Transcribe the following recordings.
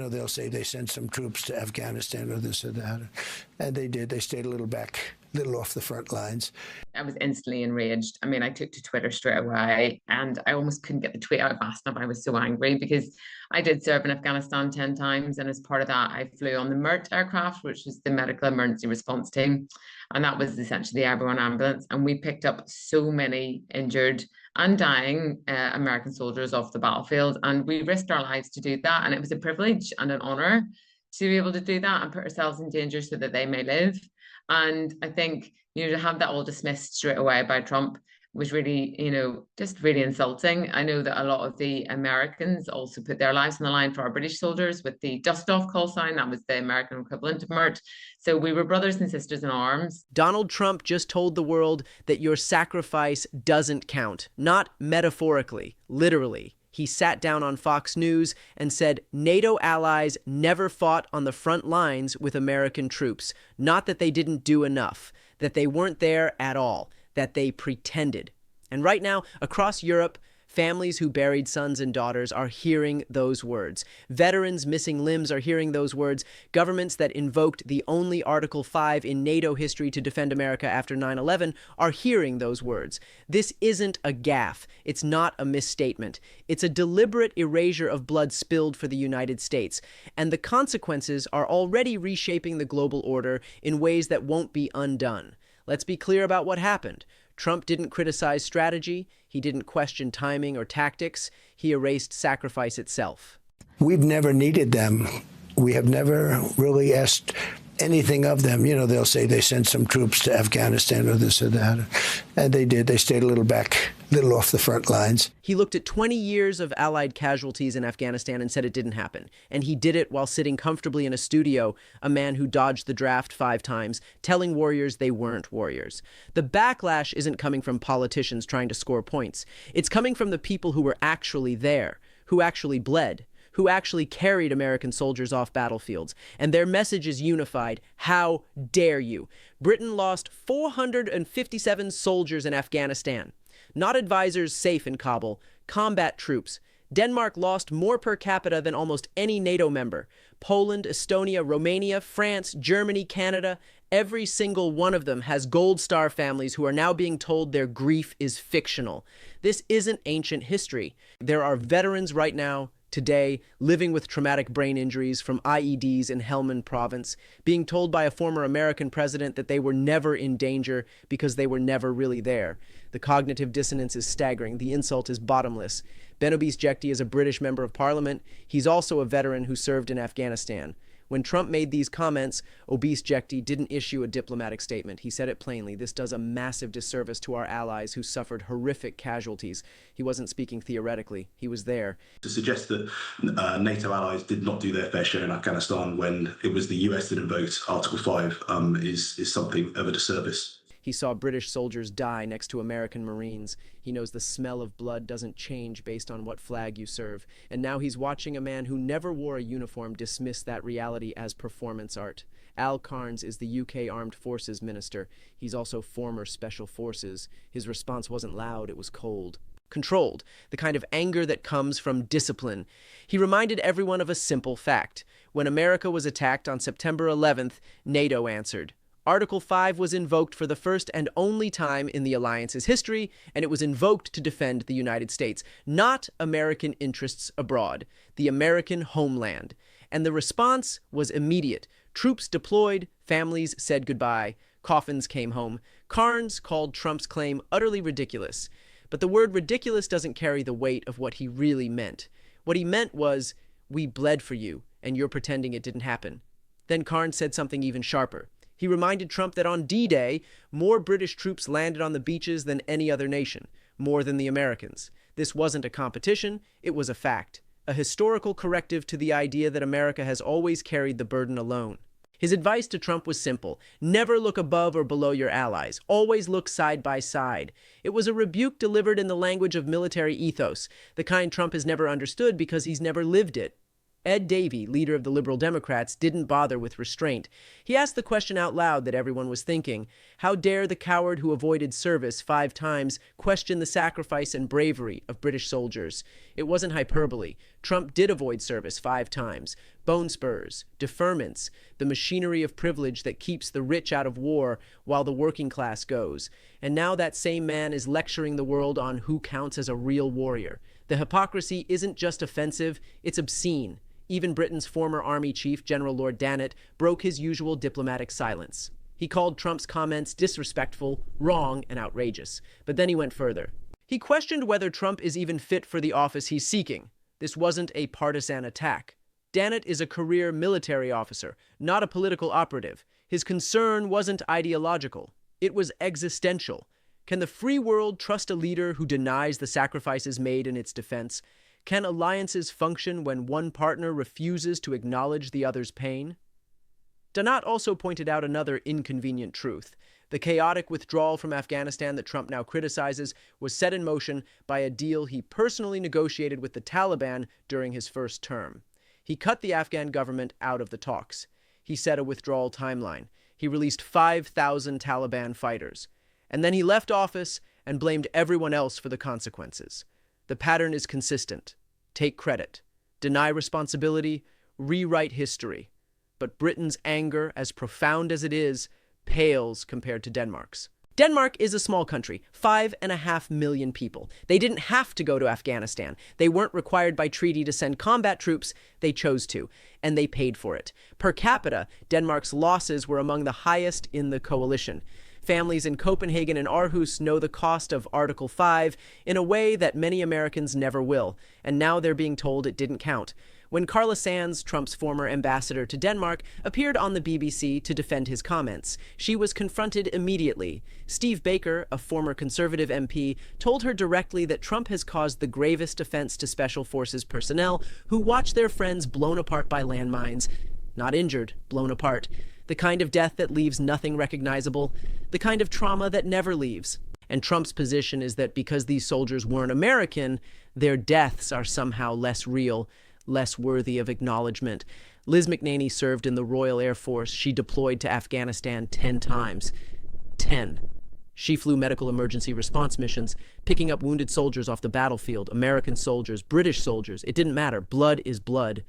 they'll say they sent some troops to Afghanistan or this or that. And they did. They stayed a little off the front lines. I was instantly enraged. I mean, I took to Twitter straight away and I almost couldn't get the tweet out fast enough. I was so angry because I did serve in Afghanistan 10 times. And as part of that, I flew on the MERT aircraft, which is the Medical Emergency Response Team. And that was essentially the airborne ambulance. And we picked up so many injured and dying American soldiers off the battlefield. And we risked our lives to do that. And it was a privilege and an honor to be able to do that and put ourselves in danger so that they may live. And I think, to have that all dismissed straight away by Trump was really, just really insulting. I know that a lot of the Americans also put their lives on the line for our British soldiers with the dust off call sign. That was the American equivalent of MERT. So we were brothers and sisters in arms. Donald Trump just told the world that your sacrifice doesn't count, not metaphorically, literally. He sat down on Fox News and said NATO allies never fought on the front lines with American troops. Not that they didn't do enough, that they weren't there at all, that they pretended. And right now, across Europe, families who buried sons and daughters are hearing those words. Veterans missing limbs are hearing those words. Governments that invoked the only Article 5 in NATO history to defend America after 9/11 are hearing those words. This isn't a gaffe. It's not a misstatement. It's a deliberate erasure of blood spilled for the United States. And the consequences are already reshaping the global order in ways that won't be undone. Let's be clear about what happened. Trump didn't criticize strategy. He didn't question timing or tactics. He erased sacrifice itself. We've never needed them. We have never really asked anything of them. They'll say they sent some troops to Afghanistan or this or that. And they did. They stayed a little off the front lines. He looked at 20 years of Allied casualties in Afghanistan and said it didn't happen. And he did it while sitting comfortably in a studio, a man who dodged the draft 5 times, telling warriors they weren't warriors. The backlash isn't coming from politicians trying to score points. It's coming from the people who were actually there, who actually bled, who actually carried American soldiers off battlefields. And their message is unified. How dare you? Britain lost 457 soldiers in Afghanistan. Not advisors safe in Kabul, combat troops. Denmark lost more per capita than almost any NATO member. Poland, Estonia, Romania, France, Germany, Canada, every single one of them has Gold Star families who are now being told their grief is fictional. This isn't ancient history. There are veterans right now, today, living with traumatic brain injuries from IEDs in Helmand province, being told by a former American president that they were never in danger because they were never really there. The cognitive dissonance is staggering. The insult is bottomless. Ben Obice-Jekti is a British member of parliament. He's also a veteran who served in Afghanistan. When Trump made these comments, Obice-Jekti didn't issue a diplomatic statement. He said it plainly. This does a massive disservice to our allies who suffered horrific casualties. He wasn't speaking theoretically. He was there. To suggest that NATO allies did not do their fair share in Afghanistan when it was the US that invoked Article 5 is something of a disservice. He saw British soldiers die next to American Marines. He knows the smell of blood doesn't change based on what flag you serve. And now he's watching a man who never wore a uniform dismiss that reality as performance art. Al Carnes is the UK Armed Forces Minister. He's also former Special Forces. His response wasn't loud, it was cold. Controlled, the kind of anger that comes from discipline. He reminded everyone of a simple fact. When America was attacked on September 11th, NATO answered. Article 5 was invoked for the first and only time in the alliance's history, and it was invoked to defend the United States, not American interests abroad, the American homeland. And the response was immediate. Troops deployed, families said goodbye, coffins came home. Carnes called Trump's claim utterly ridiculous. But the word ridiculous doesn't carry the weight of what he really meant. What he meant was, we bled for you, and you're pretending it didn't happen. Then Carnes said something even sharper. He reminded Trump that on D-Day, more British troops landed on the beaches than any other nation, more than the Americans. This wasn't a competition, it was a fact, a historical corrective to the idea that America has always carried the burden alone. His advice to Trump was simple. Never look above or below your allies. Always look side by side. It was a rebuke delivered in the language of military ethos, the kind Trump has never understood because he's never lived it. Ed Davey, leader of the Liberal Democrats, didn't bother with restraint. He asked the question out loud that everyone was thinking. How dare the coward who avoided service 5 times question the sacrifice and bravery of British soldiers? It wasn't hyperbole. Trump did avoid service 5 times. Bone spurs, deferments, the machinery of privilege that keeps the rich out of war while the working class goes. And now that same man is lecturing the world on who counts as a real warrior. The hypocrisy isn't just offensive, it's obscene. Even Britain's former army chief, General Lord Dannett, broke his usual diplomatic silence. He called Trump's comments disrespectful, wrong, and outrageous. But then he went further. He questioned whether Trump is even fit for the office he's seeking. This wasn't a partisan attack. Dannett is a career military officer, not a political operative. His concern wasn't ideological. It was existential. Can the free world trust a leader who denies the sacrifices made in its defense? Can alliances function when one partner refuses to acknowledge the other's pain? Dannett also pointed out another inconvenient truth. The chaotic withdrawal from Afghanistan that Trump now criticizes was set in motion by a deal he personally negotiated with the Taliban during his first term. He cut the Afghan government out of the talks. He set a withdrawal timeline. He released 5,000 Taliban fighters. And then he left office and blamed everyone else for the consequences. The pattern is consistent. Take credit. Deny responsibility. Rewrite history. But Britain's anger, as profound as it is, pales compared to Denmark's. Denmark is a small country, 5.5 million people. They didn't have to go to Afghanistan. They weren't required by treaty to send combat troops. They chose to, and they paid for it. Per capita, Denmark's losses were among the highest in the coalition. Families in Copenhagen and Aarhus know the cost of Article 5 in a way that many Americans never will, and now they're being told it didn't count. When Carla Sands, Trump's former ambassador to Denmark, appeared on the BBC to defend his comments, she was confronted immediately. Steve Baker, a former conservative MP, told her directly that Trump has caused the gravest offense to Special Forces personnel who watch their friends blown apart by landmines. Not injured, blown apart. The kind of death that leaves nothing recognizable, the kind of trauma that never leaves. And Trump's position is that because these soldiers weren't American, their deaths are somehow less real, less worthy of acknowledgement. Liz McNaney served in the Royal Air Force. She deployed to Afghanistan 10 times. 10. She flew medical emergency response missions, picking up wounded soldiers off the battlefield, American soldiers, British soldiers. It didn't matter. Blood is blood.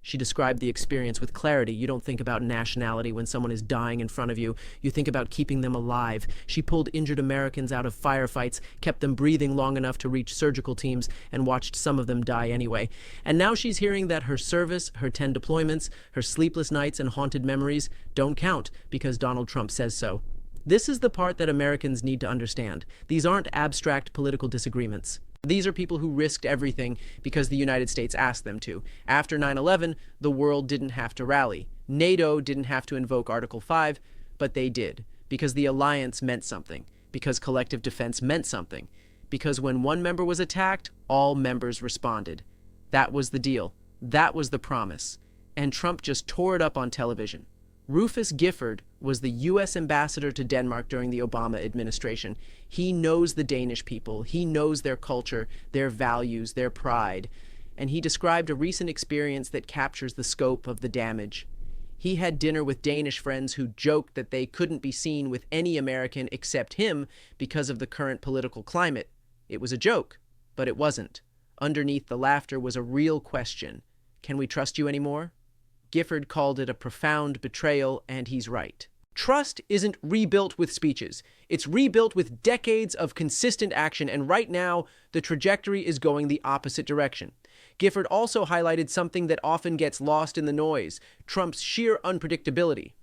She described the experience with clarity. You don't think about nationality when someone is dying in front of you. You think about keeping them alive. She pulled injured Americans out of firefights, kept them breathing long enough to reach surgical teams, and watched some of them die anyway. And now she's hearing that her service, her 10 deployments, her sleepless nights and haunted memories don't count because Donald Trump says so. This is the part that Americans need to understand. These aren't abstract political disagreements. These are people who risked everything because the United States asked them to. After 9/11, the world didn't have to rally. NATO didn't have to invoke Article 5, but they did, because the alliance meant something, because collective defense meant something, because when one member was attacked, all members responded. That was the deal. That was the promise. And Trump just tore it up on television. Rufus Gifford was the U.S. ambassador to Denmark during the Obama administration. He knows the Danish people. He knows their culture, their values, their pride. And he described a recent experience that captures the scope of the damage. He had dinner with Danish friends who joked that they couldn't be seen with any American except him because of the current political climate. It was a joke, but it wasn't. Underneath the laughter was a real question. Can we trust you anymore? Gifford called it a profound betrayal, and he's right. Trust isn't rebuilt with speeches. It's rebuilt with decades of consistent action, and right now, the trajectory is going the opposite direction. Gifford also highlighted something that often gets lost in the noise, Trump's sheer unpredictability.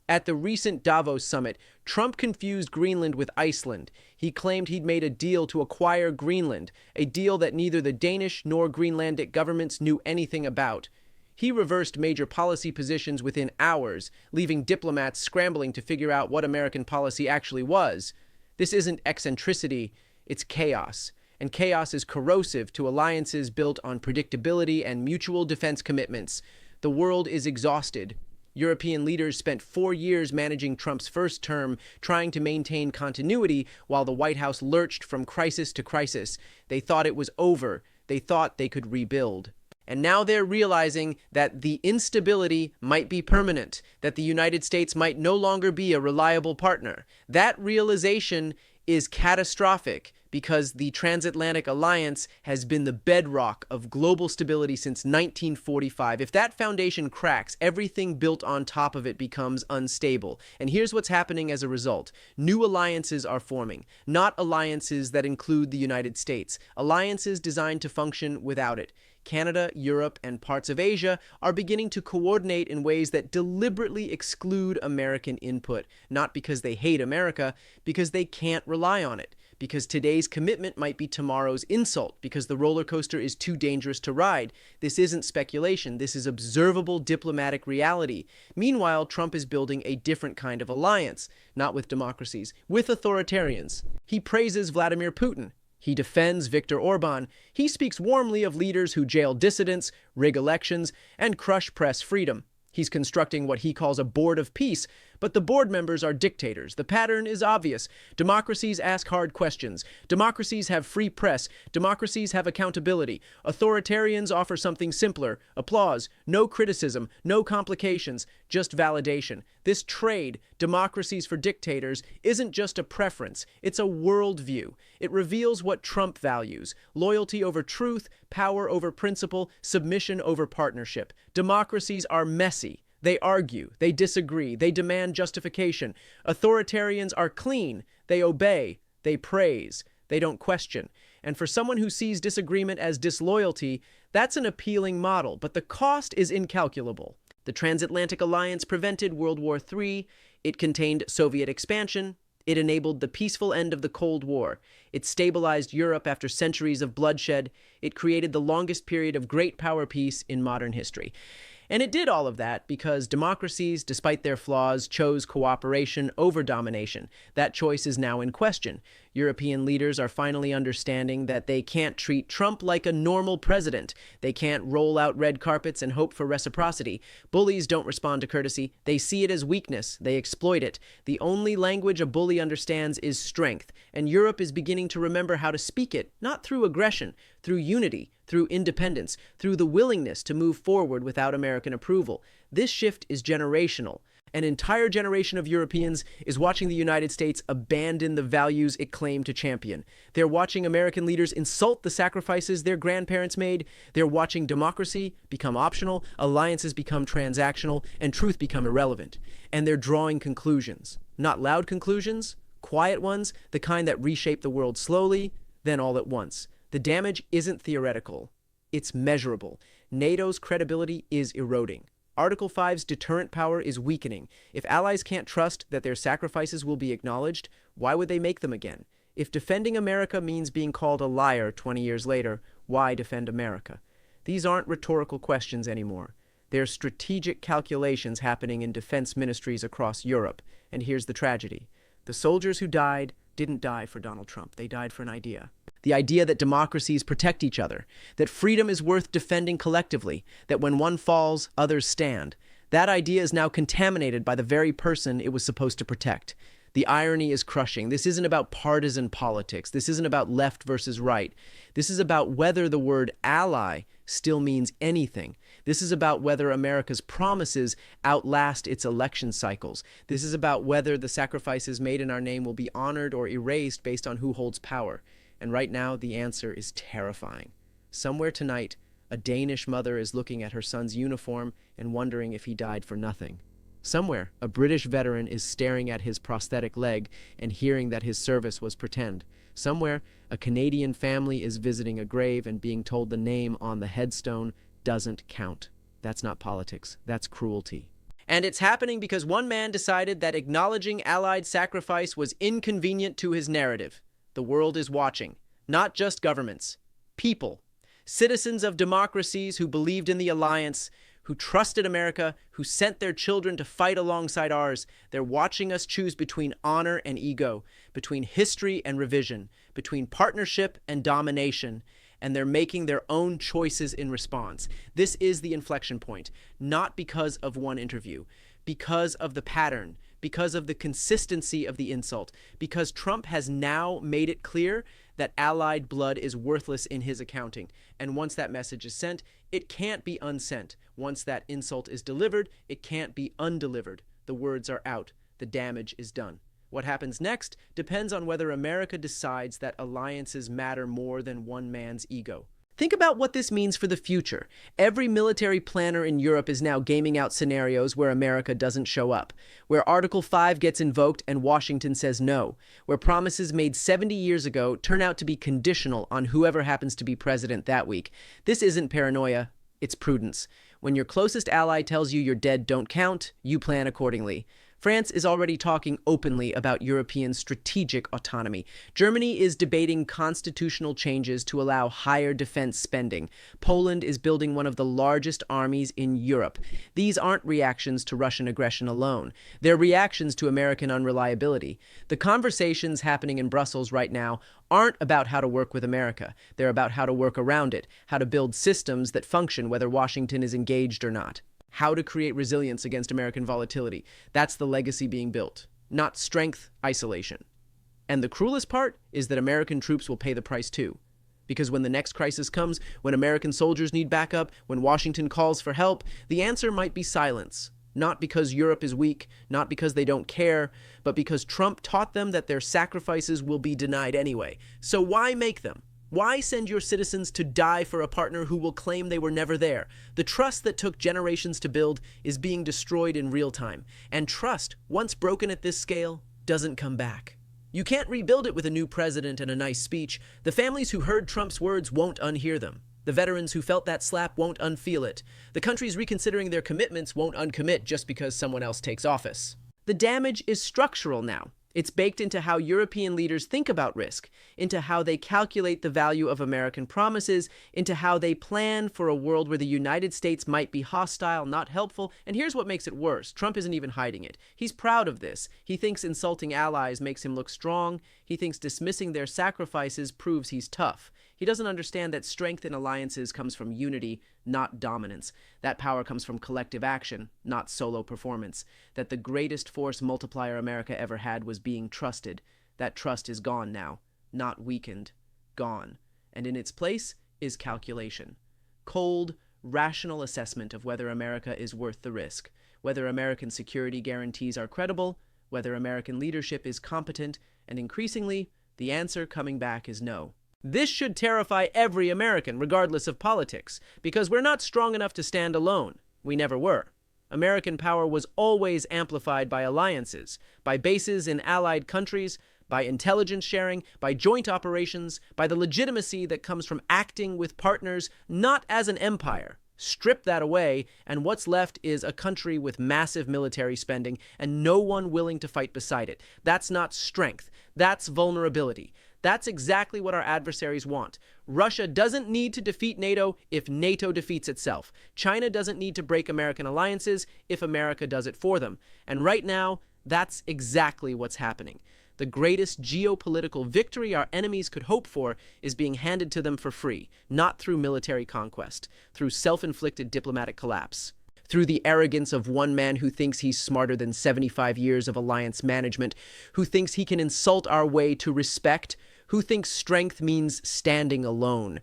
At the recent Davos summit, Trump confused Greenland with Iceland. He claimed he'd made a deal to acquire Greenland, a deal that neither the Danish nor Greenlandic governments knew anything about. He reversed major policy positions within hours, leaving diplomats scrambling to figure out what American policy actually was. This isn't eccentricity, it's chaos. And chaos is corrosive to alliances built on predictability and mutual defense commitments. The world is exhausted. European leaders spent 4 years managing Trump's first term, trying to maintain continuity while the White House lurched from crisis to crisis. They thought it was over. They thought they could rebuild. And now they're realizing that the instability might be permanent, that the United States might no longer be a reliable partner. That realization is catastrophic because the transatlantic alliance has been the bedrock of global stability since 1945. If that foundation cracks, everything built on top of it becomes unstable. And here's what's happening as a result. New alliances are forming, not alliances that include the United States, alliances designed to function without it. Canada, Europe, and parts of Asia are beginning to coordinate in ways that deliberately exclude American input, not because they hate America, because they can't rely on it, because today's commitment might be tomorrow's insult, because the roller coaster is too dangerous to ride. This isn't speculation, this is observable diplomatic reality. Meanwhile, Trump is building a different kind of alliance, not with democracies, with authoritarians. He praises Vladimir Putin. He defends Viktor Orban. He speaks warmly of leaders who jail dissidents, rig elections, and crush press freedom. He's constructing what he calls a board of peace, but the board members are dictators. The pattern is obvious. Democracies ask hard questions. Democracies have free press. Democracies have accountability. Authoritarians offer something simpler: applause, no criticism, no complications, just validation. This trade, democracies for dictators, isn't just a preference. It's a worldview. It reveals what Trump values: loyalty over truth, power over principle, submission over partnership. Democracies are messy. They argue, they disagree, they demand justification. Authoritarians are clean. They obey, they praise, they don't question. And for someone who sees disagreement as disloyalty, that's an appealing model, but the cost is incalculable. The transatlantic alliance prevented World War III. It contained Soviet expansion. It enabled the peaceful end of the Cold War. It stabilized Europe after centuries of bloodshed. It created the longest period of great power peace in modern history. And it did all of that because democracies, despite their flaws, chose cooperation over domination. That choice is now in question. European leaders are finally understanding that they can't treat Trump like a normal president. They can't roll out red carpets and hope for reciprocity. Bullies don't respond to courtesy. They see it as weakness. They exploit it. The only language a bully understands is strength, and Europe is beginning to remember how to speak it, not through aggression, through unity, through independence, through the willingness to move forward without American approval. This shift is generational. An entire generation of Europeans is watching the United States abandon the values it claimed to champion. They're watching American leaders insult the sacrifices their grandparents made. They're watching democracy become optional, alliances become transactional, and truth become irrelevant. And they're drawing conclusions. Not loud conclusions, quiet ones, the kind that reshape the world slowly, then all at once. The damage isn't theoretical. It's measurable. NATO's credibility is eroding. Article 5's deterrent power is weakening. If allies can't trust that their sacrifices will be acknowledged, why would they make them again? If defending America means being called a liar 20 years later, why defend America? These aren't rhetorical questions anymore. They're strategic calculations happening in defense ministries across Europe. And here's the tragedy. The soldiers who died didn't die for Donald Trump. They died for an idea. The idea that democracies protect each other, that freedom is worth defending collectively, that when one falls, others stand. That idea is now contaminated by the very person it was supposed to protect. The irony is crushing. This isn't about partisan politics. This isn't about left versus right. This is about whether the word ally still means anything. This is about whether America's promises outlast its election cycles. This is about whether the sacrifices made in our name will be honored or erased based on who holds power. And right now, the answer is terrifying. Somewhere tonight, a Danish mother is looking at her son's uniform and wondering if he died for nothing. Somewhere, a British veteran is staring at his prosthetic leg and hearing that his service was pretend. Somewhere, a Canadian family is visiting a grave and being told the name on the headstone doesn't count. That's not politics. That's cruelty. And it's happening because one man decided that acknowledging Allied sacrifice was inconvenient to his narrative. The world is watching. Not just governments. People. Citizens of democracies who believed in the alliance, who trusted America, who sent their children to fight alongside ours. They're watching us choose between honor and ego, between history and revision, between partnership and domination, and they're making their own choices in response. This is the inflection point, not because of one interview, because of the pattern, because of the consistency of the insult, because Trump has now made it clear that allied blood is worthless in his accounting. And once that message is sent, it can't be unsent. Once that insult is delivered, it can't be undelivered. The words are out. The damage is done. What happens next depends on whether America decides that alliances matter more than one man's ego. Think about what this means for the future. Every military planner in Europe is now gaming out scenarios where America doesn't show up, where Article 5 gets invoked and Washington says no, where promises made 70 years ago turn out to be conditional on whoever happens to be president that week. This isn't paranoia, it's prudence. When your closest ally tells you your dead don't count, you plan accordingly. France is already talking openly about European strategic autonomy. Germany is debating constitutional changes to allow higher defense spending. Poland is building one of the largest armies in Europe. These aren't reactions to Russian aggression alone. They're reactions to American unreliability. The conversations happening in Brussels right now aren't about how to work with America. They're about how to work around it, how to build systems that function whether Washington is engaged or not. How to create resilience against American volatility. That's the legacy being built, not strength, isolation. And the cruelest part is that American troops will pay the price too. Because when the next crisis comes, when American soldiers need backup, when Washington calls for help, the answer might be silence. Not because Europe is weak, not because they don't care, but because Trump taught them that their sacrifices will be denied anyway. So why make them? Why send your citizens to die for a partner who will claim they were never there? The trust that took generations to build is being destroyed in real time. And trust, once broken at this scale, doesn't come back. You can't rebuild it with a new president and a nice speech. The families who heard Trump's words won't unhear them. The veterans who felt that slap won't unfeel it. The countries reconsidering their commitments won't uncommit just because someone else takes office. The damage is structural now. It's baked into how European leaders think about risk, into how they calculate the value of American promises, into how they plan for a world where the United States might be hostile, not helpful. And here's what makes it worse. Trump isn't even hiding it. He's proud of this. He thinks insulting allies makes him look strong. He thinks dismissing their sacrifices proves he's tough. He doesn't understand that strength in alliances comes from unity, not dominance. That power comes from collective action, not solo performance. That the greatest force multiplier America ever had was being trusted. That trust is gone now, not weakened, gone. And in its place is calculation. Cold, rational assessment of whether America is worth the risk, whether American security guarantees are credible, whether American leadership is competent, and increasingly, the answer coming back is no. This should terrify every American, regardless of politics, because we're not strong enough to stand alone. We never were. American power was always amplified by alliances, by bases in allied countries, by intelligence sharing, by joint operations, by the legitimacy that comes from acting with partners, not as an empire. Strip that away, and what's left is a country with massive military spending and no one willing to fight beside it. That's not strength. That's vulnerability. That's exactly what our adversaries want. Russia doesn't need to defeat NATO if NATO defeats itself. China doesn't need to break American alliances if America does it for them. And right now, that's exactly what's happening. The greatest geopolitical victory our enemies could hope for is being handed to them for free, not through military conquest, through self-inflicted diplomatic collapse, through the arrogance of one man who thinks he's smarter than 75 years of alliance management, who thinks he can insult our way to respect, who thinks strength means standing alone.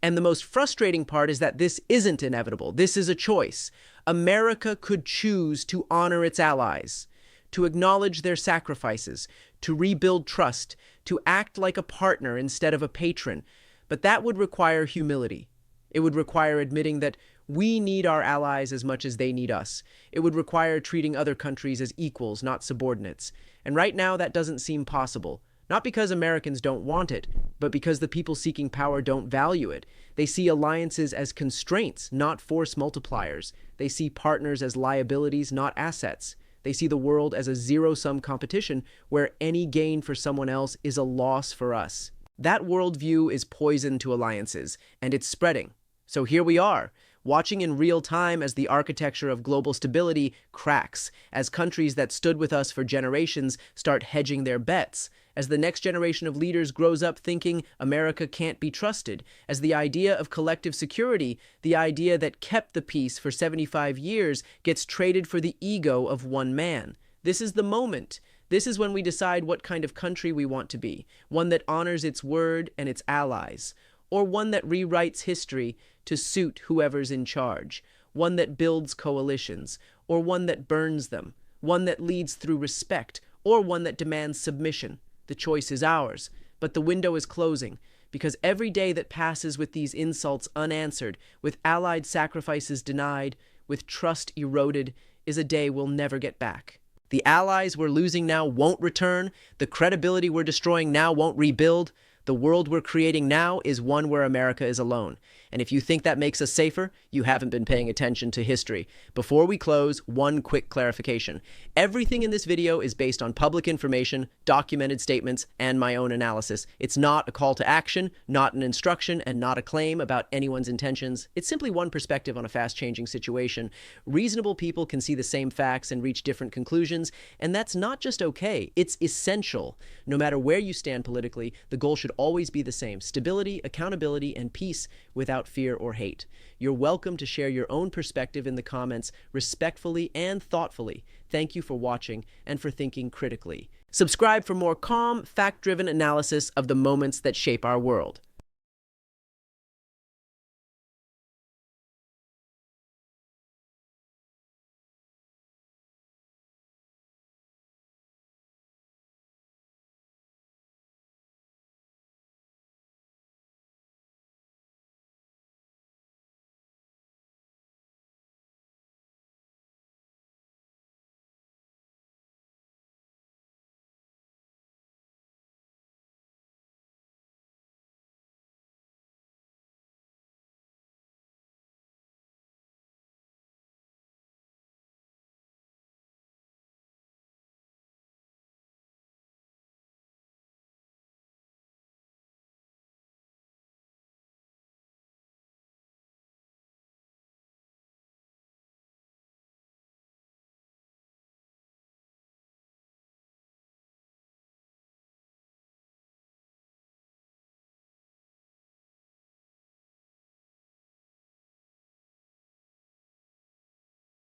And the most frustrating part is that this isn't inevitable. This is a choice. America could choose to honor its allies, to acknowledge their sacrifices, to rebuild trust, to act like a partner instead of a patron. But that would require humility. It would require admitting that we need our allies as much as they need us. It would require treating other countries as equals, not subordinates. And right now, that doesn't seem possible. Not because Americans don't want it, but because the people seeking power don't value it. They see alliances as constraints, not force multipliers. They see partners as liabilities, not assets. They see the world as a zero-sum competition where any gain for someone else is a loss for us. That worldview is poison to alliances, and it's spreading. So here we are, watching in real time as the architecture of global stability cracks, as countries that stood with us for generations start hedging their bets, as the next generation of leaders grows up thinking America can't be trusted, as the idea of collective security, the idea that kept the peace for 75 years, gets traded for the ego of one man. This is the moment. This is when we decide what kind of country we want to be, one that honors its word and its allies, or one that rewrites history to suit whoever's in charge, one that builds coalitions, or one that burns them, one that leads through respect, or one that demands submission. The choice is ours, but the window is closing, because every day that passes with these insults unanswered, with allied sacrifices denied, with trust eroded, is a day we'll never get back. The allies we're losing now won't return. The credibility we're destroying now won't rebuild. The world we're creating now is one where America is alone. And if you think that makes us safer, you haven't been paying attention to history. Before we close, one quick clarification. Everything in this video is based on public information, documented statements, and my own analysis. It's not a call to action, not an instruction, and not a claim about anyone's intentions. It's simply one perspective on a fast-changing situation. Reasonable people can see the same facts and reach different conclusions, and that's not just okay, it's essential. No matter where you stand politically, the goal should always be the same: stability, accountability, and peace without fear or hate. You're welcome to share your own perspective in the comments respectfully and thoughtfully. Thank you for watching and for thinking critically. Subscribe for more calm, fact-driven analysis of the moments that shape our world.